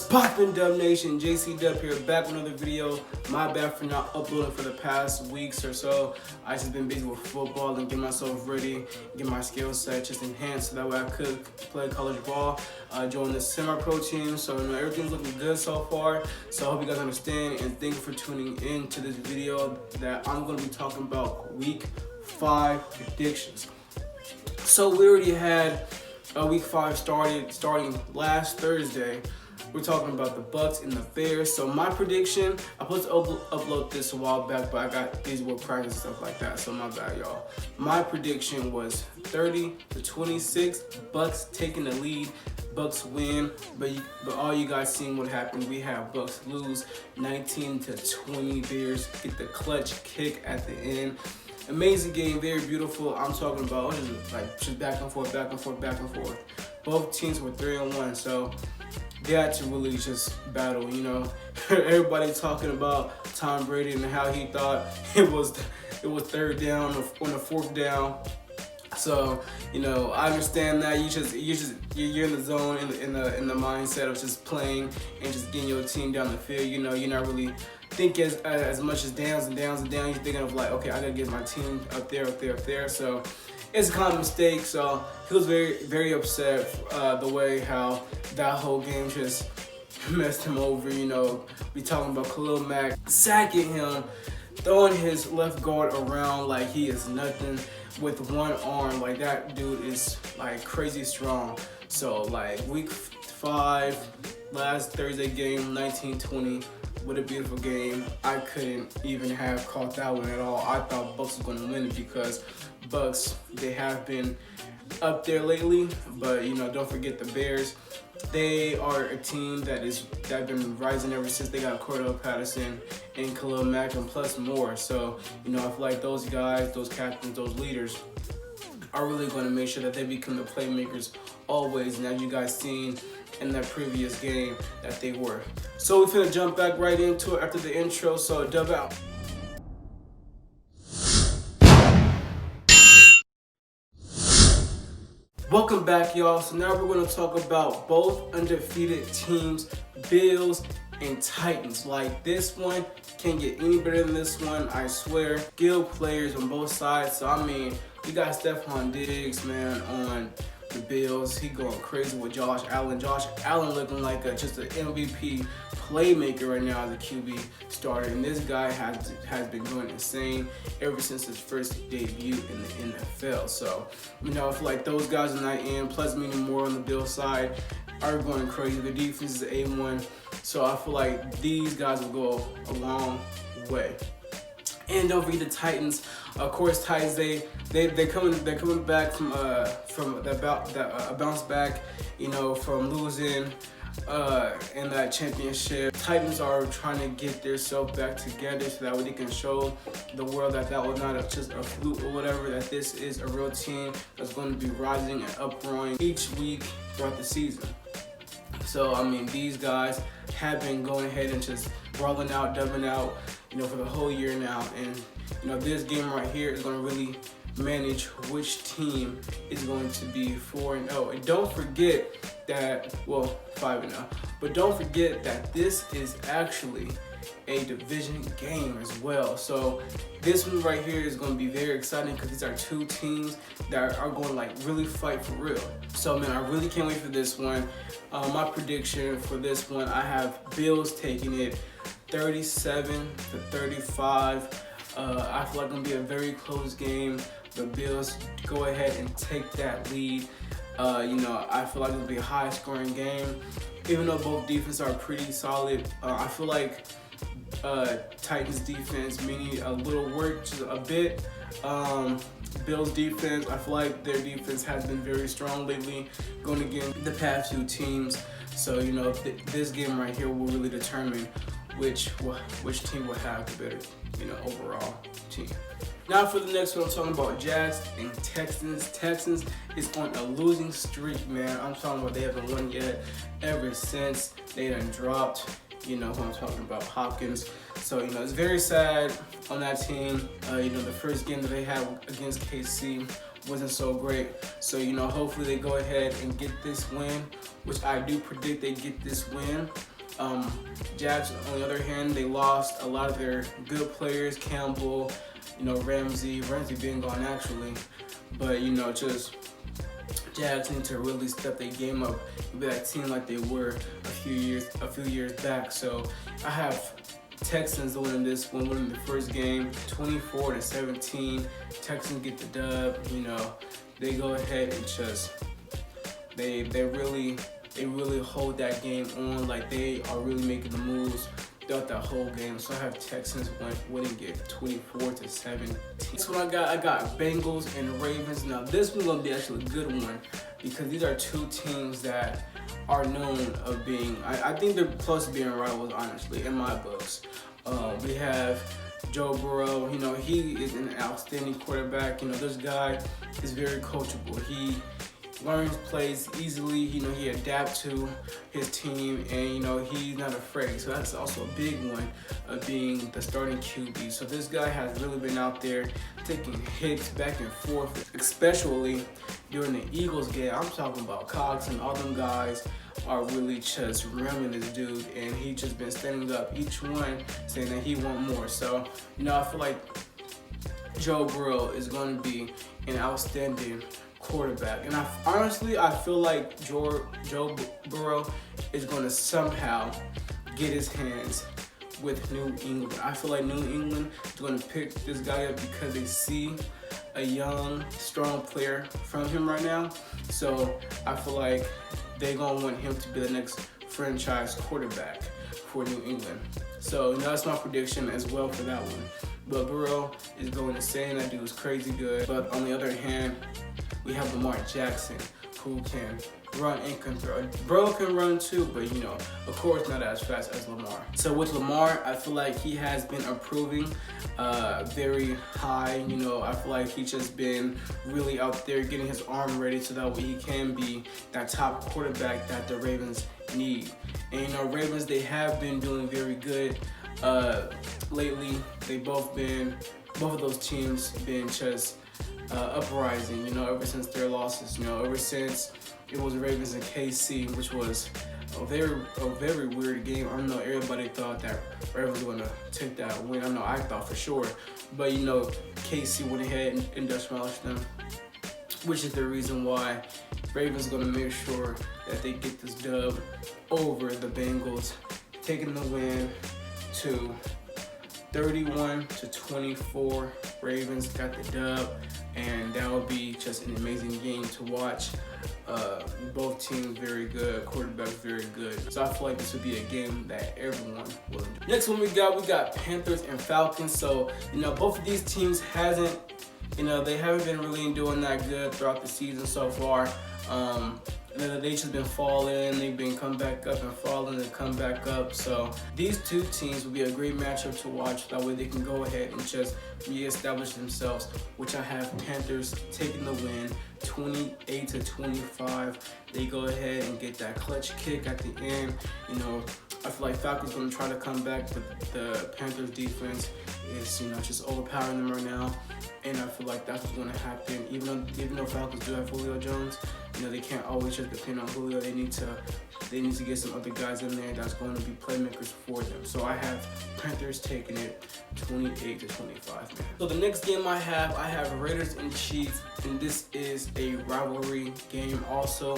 Poppin' Dub Nation, JC Dub here, back with another video. My bad for not uploading for the past weeks or so. I just been busy with football and get myself ready, get my skill set just enhanced so that way I could play college ball, join the semi-pro team. So everything's looking good so far. So I hope you guys understand, and thank you for tuning in to this video that I'm going to be talking about week 5 predictions. So we already had week 5 starting last Thursday. We're talking about the Bucks and the Bears. So my prediction, I supposed to upload this a while back, but I got these with practice and stuff like that, so my bad, y'all. My prediction was 30-26, Bucks taking the lead, Bucks win, but all you guys seen what happened. We have Bucks lose 19-20, Bears get the clutch kick at the end. Amazing game, very beautiful. I'm talking about just back and forth, back and forth, back and forth. Both teams were 3-1, so they had to really just battle, you know. Everybody talking about Tom Brady and how he thought it was third down on the fourth down. So, you know, I understand that you're in the zone, in the mindset of just playing and just getting your team down the field. You know, you're not really thinking as much as downs and downs and downs. You're thinking of like, okay, I gotta get my team up there. So it's a common mistake. So he was very, very upset the way how that whole game just messed him over. You know, we talking about Khalil Mack sacking him, throwing his left guard around like he is nothing with one arm. Like, that dude is like crazy strong. So like week 5, last Thursday game, 19-20. What a beautiful game. I couldn't even have caught that one at all. I thought Bucks was going to win it because Bucks, they have been up there lately, but you know, don't forget the Bears. They are a team that's been rising ever since they got Cordell Patterson and Khalil Mack and plus more. So, you know, I feel like those guys, those captains, those leaders are really going to make sure that they become the playmakers always, and as you guys seen in that previous game that they were. So we're finna jump back right into it after the intro, so dub out. Welcome back, y'all. So now we're going to talk about both undefeated teams, Bills and Titans. Like, this one can't get any better than this one, I swear. Skilled players on both sides. So I mean, we got Stephon Diggs, man, on the Bills. He going crazy with Josh Allen. Josh Allen looking like just an MVP playmaker right now as a QB starter, and this guy has been going insane ever since his first debut in the NFL. So, you know, I feel like those guys on that end, plus many more on the Bills side, are going crazy. The defense is A1, so I feel like these guys will go a long way. And don't forget the Titans. Of course, Titans, they're coming back from that bounce back, you know, from losing in that championship. Titans are trying to get themselves back together so that way they can show the world that was not just a fluke or whatever, that this is a real team that's going to be rising and upgrowing each week throughout the season. So, I mean, these guys have been going ahead and just rolling out, dubbing out, you know, for the whole year now. And, you know, this game right here is going to really manage which team is going to be 4-0. And don't forget that, well, 5-0. But don't forget that this is actually a division game as well. So this one right here is going to be very exciting because these are two teams that are going to like really fight for real. So man, I really can't wait for this one. My prediction for this one, I have Bills taking it 37-35. I feel like it's going to be a very close game. The Bills go ahead and take that lead. You know, I feel like it'll be a high-scoring game. Even though both defenses are pretty solid, I feel like Titans defense may need a little work, just a bit. Bills defense, I feel like their defense has been very strong lately, going against the past few teams. So, you know, this game right here will really determine which team will have the better, you know, overall team. Now for the next one, I'm talking about Jags and Texans. Texans is on a losing streak, man. I'm talking about they haven't won yet ever since they done dropped, you know who I'm talking about, Hopkins. So, you know, it's very sad on that team. You know, the first game that they had against KC wasn't so great. So, you know, hopefully they go ahead and get this win, which I do predict they get this win. Jags, on the other hand, they lost a lot of their good players, Campbell, Ramsey being gone actually, but just Jags need to really step their game up and be that team like they were a few years back. So I have Texans winning this one, winning the first game, 24-17. Texans get the dub. They go ahead and just they really hold that game on. Like, they are really making the moves throughout that whole game. So I have Texans winning it 24-17. This one I got Bengals and Ravens. Now this one's gonna be actually a good one because these are two teams that are known of being, I think they're close to being rivals, honestly, in my books. We have Joe Burrow. He is an outstanding quarterback. This guy is very coachable. He learns plays easily. He adapts to his team, and he's not afraid. So that's also a big one of being the starting QB. So this guy has really been out there taking hits back and forth, especially during the Eagles game. I'm talking about Cox and all them guys are really just ramming this dude, and he just been standing up, each one saying that he want more. So I feel like Joe Burrow is going to be an outstanding quarterback, and I feel like Joe Burrow is going to somehow get his hands with New England. I feel like New England is going to pick this guy up because they see a young, strong player from him right now. So I feel like they're going to want him to be the next franchise quarterback for New England. So that's my prediction as well for that one. But Burrow is going insane. That dude is crazy good. But on the other hand, we have Lamar Jackson, who can run and can throw. Burrow can run too, but of course not as fast as Lamar. So with Lamar, I feel like he has been improving very high. I feel like he's just been really out there getting his arm ready so that way he can be that top quarterback that the Ravens need. And Ravens, they have been doing very good lately. They both of those teams been just uprising, ever since their losses, ever since it was Ravens and KC, which was a very weird game. I don't know, everybody thought that Ravens were going to take that win. I know I thought for sure, but KC went ahead and demolished them, which is the reason why Ravens going to make sure that they get this dub over the Bengals, taking the win to 31-24. Ravens got the dub, and that will be just an amazing game to watch. Both teams very good, quarterbacks very good. So I feel like this would be a game that everyone will enjoy. Next one we got Panthers and Falcons. So both of these teams they haven't been really doing that good throughout the season so far. They just been falling, they've been come back up and falling and come back up. So these two teams will be a great matchup to watch. That way they can go ahead and just reestablish themselves, which I have Panthers taking the win 28-25. They go ahead and get that clutch kick at the end. I feel like Falcons going to try to come back, but the Panthers defense is just overpowering them right now. And I feel like that's what's going to happen. Even though Falcons do have Julio Jones, they can't always just depend on Julio. They need to get some other guys in there that's going to be playmakers for them. So I have Panthers taking it 28-25, man. So the next game I have Raiders and Chiefs, and this is a rivalry game, also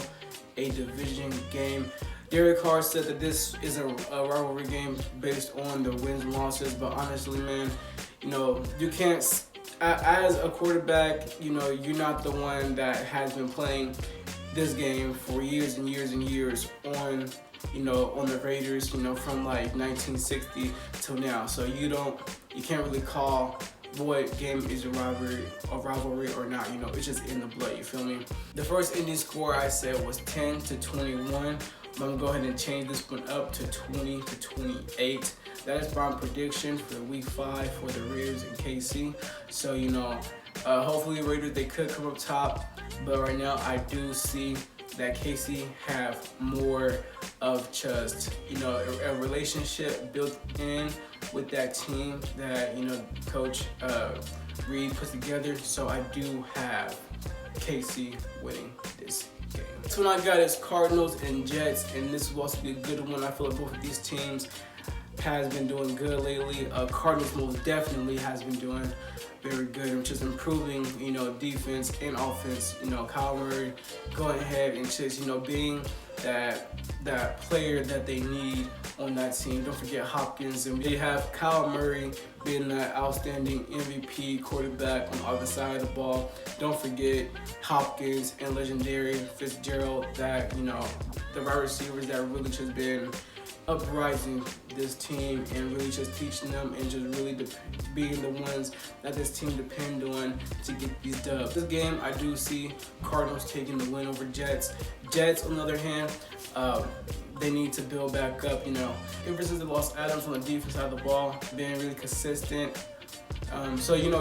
a division game. Derek Carr said that this is a rivalry game based on the wins and losses, but honestly, man, you can't. As a quarterback, you're not the one that has been playing this game for years and years and years on the Raiders, from like 1960 till now. So you can't really call what game is a rivalry or not. It's just in the blood. You feel me? The first ending score I said was 10-21. I'm gonna go ahead and change this one up to 20-28. That is my prediction for Week 5 for the Raiders and KC. So hopefully Raiders, they could come up top, but right now I do see that KC have more of just a relationship built in with that team that Coach Reed puts together. So I do have KC winning this game. This one I got is Cardinals and Jets, and this will also be a good one. I feel like both of these teams has been doing good lately. Cardinals most definitely has been doing very good, which is improving, defense and offense. Kyle Murray going ahead and just, being that player that they need on that team. Don't forget Hopkins, and they have Kyle Murray being that outstanding MVP quarterback on the other side of the ball. Don't forget Hopkins and legendary Fitzgerald, that the wide receivers that really just been uprising this team and really just teaching them and just really being the ones that this team depend on to get these dubs. This game, I do see Cardinals taking the win over Jets. Jets, on the other hand, they need to build back up. Ever since they lost Adams on the defense side of the ball, being really consistent.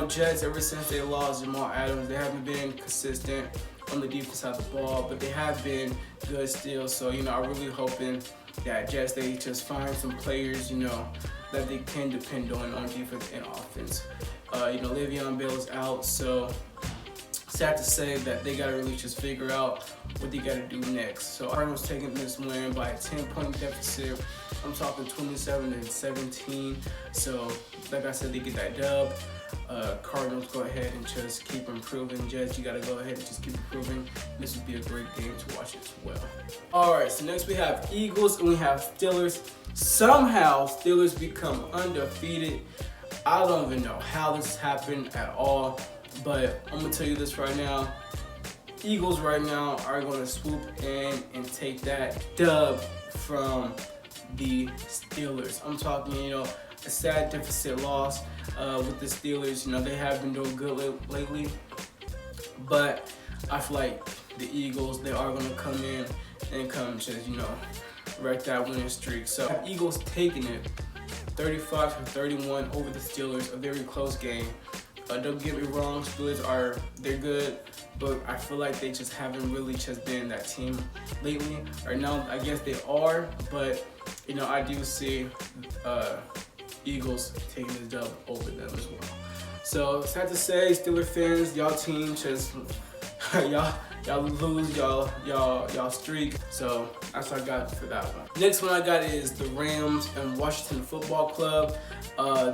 Jets, ever since they lost Jamal Adams, they haven't been consistent on the defense side of the ball, but they have been good still. So, I'm really hoping that Jets, they just find some players, that they can depend on defense and offense. Le'Veon Bell is out, so sad to say that they gotta really just figure out what they gotta do next. So Cardinals taking this win by a 10-point deficit. I'm talking 27-17. So like I said, they get that dub. Cardinals go ahead and just keep improving. Jets, you gotta go ahead and just keep improving. This would be a great game to watch as well. Alright, so next we have Eagles and we have Steelers. Somehow Steelers become undefeated. I don't even know how this happened at all, but I'm gonna tell you this right now. Eagles right now are gonna swoop in and take that dub from the Steelers. I'm talking, a sad deficit loss with the Steelers. They have been doing good lately, but I feel like the Eagles, they are gonna come in and come just, wreck that winning streak. So Eagles taking it 35-31 over the Steelers, a very close game. Don't get me wrong, Steelers they're good, but I feel like they just haven't really just been that team lately. Right now, I guess they are, but I do see Eagles taking this dub over them as well. So sad to say, Steelers fans, y'all team just y'all lose y'all streak. So that's what I got for that one. Next one I got is the Rams and Washington Football Club.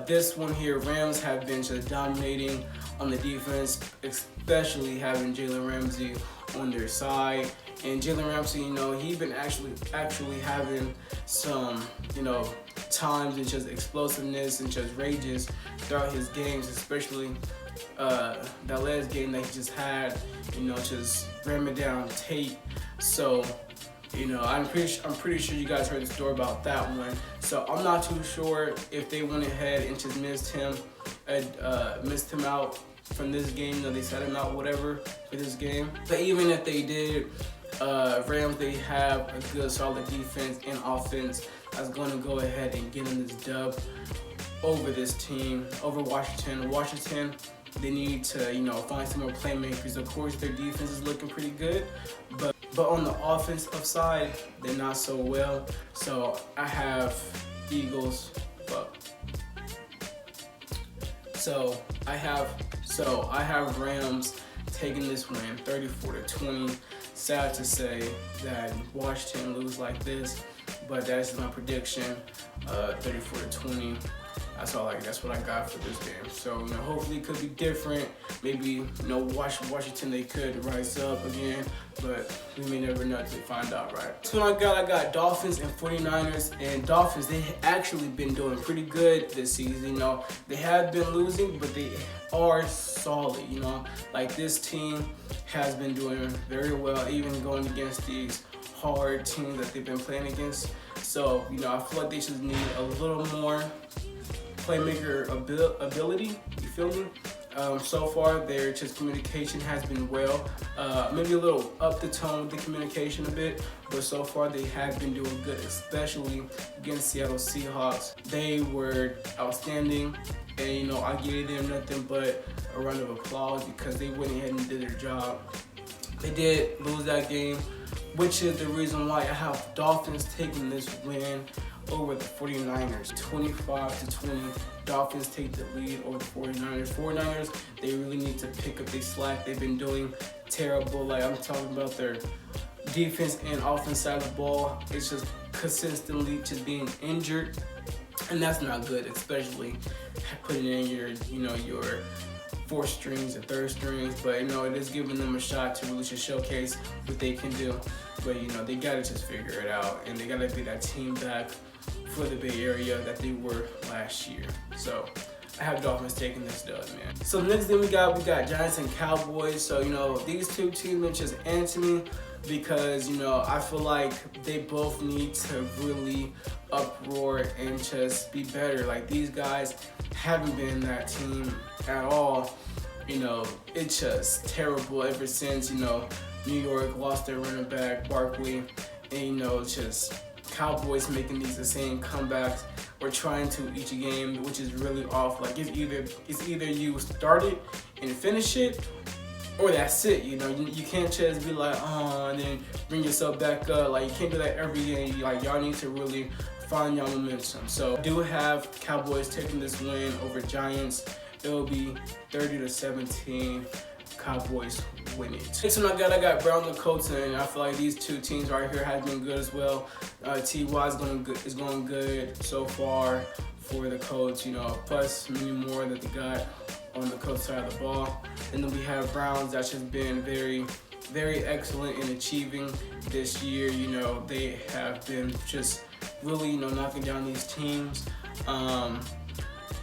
This one here, Rams have been just dominating on the defense, especially having Jalen Ramsey on their side. And Jalen Ramsey, he's been actually having some, times and just explosiveness and just rages throughout his games, especially that last game that he just had, just ramming down Tate. So, I'm pretty sure you guys heard the story about that one. So I'm not too sure if they went ahead and just missed him out from this game. They set him out, whatever, for this game. But even if they did, Rams, they have a good, solid defense and offense that's going to go ahead and get in this dub over this team, over Washington. Washington, they need to, find some more playmakers. Of course, their defense is looking pretty good, but on the offensive side, they're not so well. So I have Eagles, So I have Rams taking this win 34-20. Sad to say that Washington lose like this, but that's my prediction. 34-20. That's what I got for this game. So hopefully it could be different. Maybe Washington, they could rise up again, but we may never know until we find out, right? So I got Dolphins and 49ers, and Dolphins, they actually been doing pretty good this season. They have been losing, but they are solid. Like this team has been doing very well, even going against these hard teams that they've been playing against. So I feel like they just need a little more playmaker ability, you feel me? So far, their just communication has been well. Maybe a little up the tone with the communication a bit, but so far they have been doing good, especially against Seattle Seahawks. They were outstanding, and I gave them nothing but a round of applause because they went ahead and did their job. They did lose that game, which is the reason why I have Dolphins taking this win over the 49ers, 25-20. Dolphins take the lead over the 49ers. 49ers, they really need to pick up their slack they've been doing terrible. Like, I'm talking about their defense and offense side of the ball. It's just consistently just being injured, and that's not good, especially putting in your, your fourth strings and third strings. But it is giving them a shot to really just showcase what they can do. But they gotta just figure it out, and they gotta be that team back for the Bay Area that they were last year. So I have Dolphins taking this dub, man. So the next thing we got Giants and Cowboys. So these two teams are just Anthony, because I feel like they both need to really uproar and just be better. Like, these guys haven't been that team at all. It's just terrible ever since New York lost their running back Barkley, and it's just Cowboys making these the same comebacks or trying to each game, which is really off. Like, it's either you start it and finish it, or that's it. You can't just be like, oh, and then bring yourself back up. Like, you can't do that every game. Like, y'all need to really find y'all momentum. So I do have Cowboys taking this win over Giants. It'll be 30-17. Cowboys win it. Next one I got Browns and Colts, and I feel like these two teams right here have been good as well. T.Y. is going good so far for the Colts, plus many more that they got on the Colts side of the ball. And then we have Browns that's just been very, very excellent in achieving this year. They have been just really, knocking down these teams.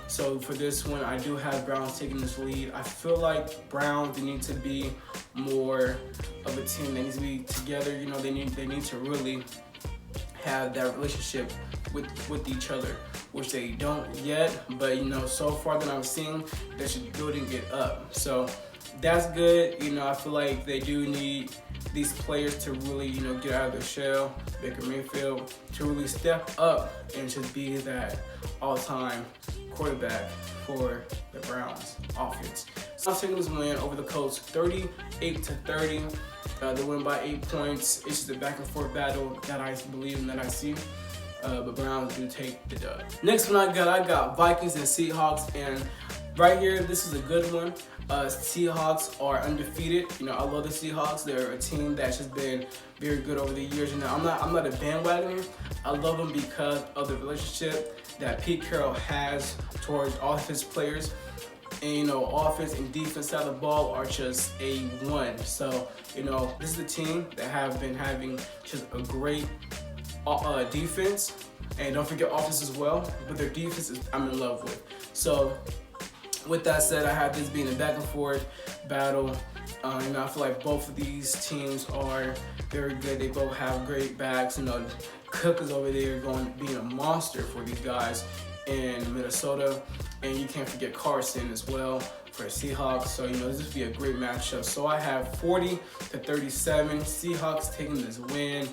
So for this one, I do have Browns taking this lead. I feel like Browns, they need to be more of a team. They need to be together. They need to really have that relationship with each other, which they don't yet. But so far that I'm seeing, they're just building it up. So that's good. I feel like they do need these players to really, get out of their shell, Baker Mayfield, to really step up and just be that all-time quarterback for the Browns offense. So I'm taking this win over the Colts, 38-30. They win by 8 points. It's just a back and forth battle that I believe and that I see. But Browns do take the dub. Next one I got Vikings and Seahawks, and right here, this is a good one. Seahawks are undefeated. I love the Seahawks. They're a team that's just been very good over the years. I'm not a bandwagoner. I love them because of the relationship that Pete Carroll has towards all of his players. And offense and defense side of the ball are just A1. So this is a team that have been having just a great defense, and don't forget offense as well. But their defense is I'm in love with. So with that said, I have this being a back and forth battle. I feel like both of these teams are very good. They both have great backs. Cook is over there being a monster for these guys in Minnesota, and you can't forget Carson as well for Seahawks. So this would be a great matchup. So I have 40-37 Seahawks taking this win.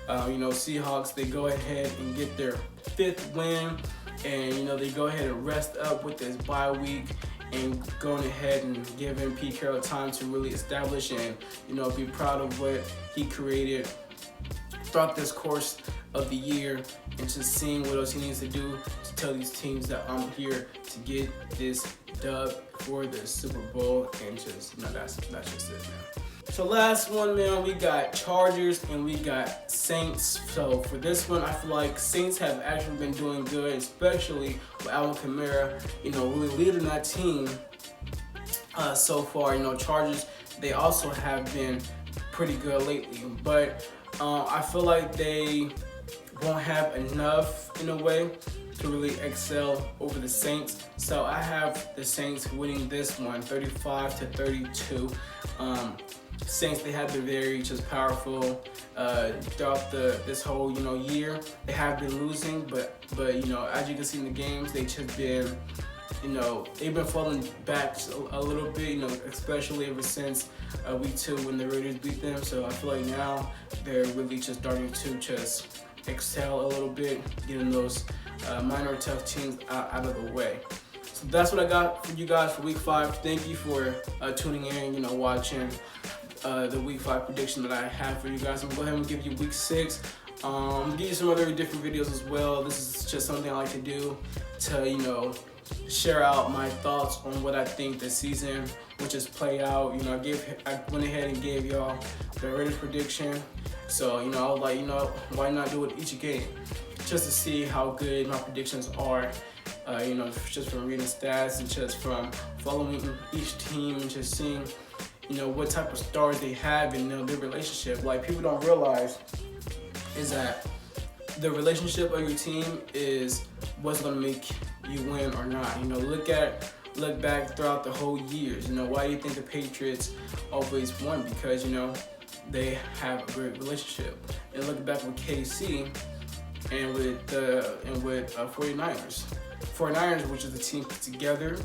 Seahawks, they go ahead and get their 5th win. And they go ahead and rest up with this bye week and going ahead and giving Pete Carroll time to really establish and be proud of what he created throughout this course of the year, and just seeing what else he needs to do to tell these teams that I'm here to get this dub for the Super Bowl. And just that's just it, man. So last one, man, we got Chargers and we got Saints. So for this one, I feel like Saints have actually been doing good, especially with Alvin Kamara, really leading that team so far. Chargers, they also have been pretty good lately, but I feel like they won't have enough in a way to really excel over the Saints. So I have the Saints winning this one, 35-32. Saints, they have been very just powerful throughout this whole year. They have been losing, but as you can see in the games, they just been they've been falling back a little bit, especially ever since week 2 when the Raiders beat them. So I feel like now they're really just starting to just excel a little bit, getting those minor tough teams out of the way. So that's what I got for you guys for week 5. Thank you for tuning in, watching the week 5 prediction that I have for you guys. I'm gonna go ahead and give you week 6. Give you some other different videos as well. This is just something I like to do to, share out my thoughts on what I think the season will just play out. You know, I went ahead and gave y'all the Raiders prediction. So, you know, I was like, you know, why not do it each game? Just to see how good my predictions are. You know, just from reading stats and just from following each team and just seeing, you know, what type of stars they have and, you know, their relationship. Like, people don't realize is that the relationship of your team is what's going to make you win or not. You know, look back throughout the whole years. You know, why do you think the Patriots always won? Because, you know, they have a great relationship. And look back with KC and with 49ers. 49ers, which is the team put together,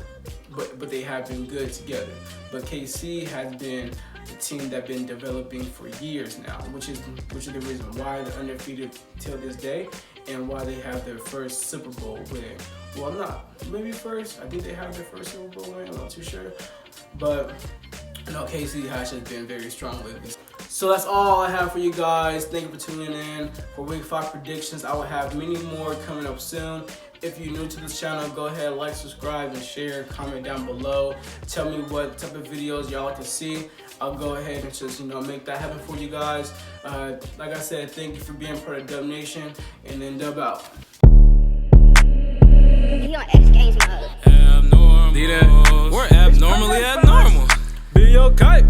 but they have been good together. But KC has been the team that's been developing for years now, which is the reason why they're undefeated till this day and why they have their first Super Bowl win. Well, not maybe first. I think they have their first Super Bowl win. I'm not too sure, but you know, KC has just been very strong lately. So that's all I have for you guys. Thank you for tuning in for Week 5 predictions. I will have many more coming up soon. If you're new to this channel, go ahead, like, subscribe, and share. Comment down below. Tell me what type of videos y'all like to see. I'll go ahead and just, you know, make that happen for you guys. Like I said, thank you for being part of Dub Nation, and then Dub out. He on X Games mode. Abnormal. We're abnormally abnormal. Be okay.